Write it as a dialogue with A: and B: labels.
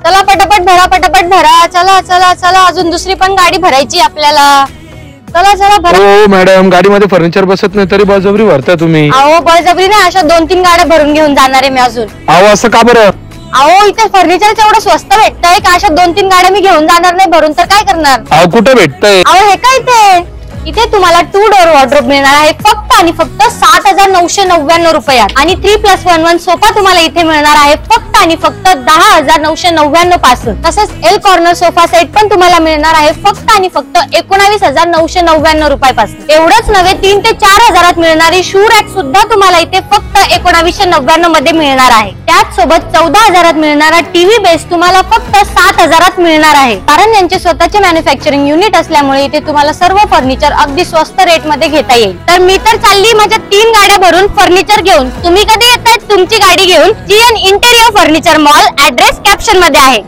A: चला पटापट भरा, चला चला चला, अजून दुसरी पण गाडी भरायची आपल्याला. चला चला भरा.
B: हो मॅडम, गाडीमध्ये फर्निचर बसत नाही तरी बळजबरी भरता तुम्ही.
A: अहो बळजबरी नाही, अशा 2-3 गाड्या भरून घेऊन जाणार आहे मी अजून.
B: अहो असं का बरं?
A: अहो इथे फर्निचर एवढं स्वस्त भेटतंय का अशा 2-3 गाड्या मी घेऊन जाणार नाही भरून तर काय करणार?
B: अहो कुठे भेटतंय?
A: अहो हे काय इथे तुम्हाला 2 डोअर वॉर्डरोब मिळणार आहे फक्त आणि फक्त 7,999 रुपयात. आणि 3+1 सोफा तुम्हाला इथे मिळणार आहे फक्त आणि फक्त 10,999 पासून. तसंच एल कॉर्नर सोफा सेट पण तुम्हाला मिळणार आहे फक्त आणि फक्त 19,999 रुपयापासून. एवढंच नव्हे, 3 ते 4 हजारात मिळणारी शू रॅक सुद्धा तुम्हाला इथे फक्त 1999 मध्ये मिळणार आहे. त्याच सोबत 14 हजारात मिळणारा टीव्ही बेस तुम्हाला फक्त 7 हजारात मिळणार आहे. कारण यांचे स्वतःचे मॅन्युफॅक्चरिंग युनिट असल्यामुळे इथे तुम्हाला सर्व फर्निचर अगदी स्वस्त रेट मध्ये घेता येईल. तर मी तर चालली माझ्या 3 गाड्या भरून फर्निचर घेऊन. तुम्ही कधी येताय तुमची गाडी घेऊन? GN interior furniture mall, address caption मध्ये आहे.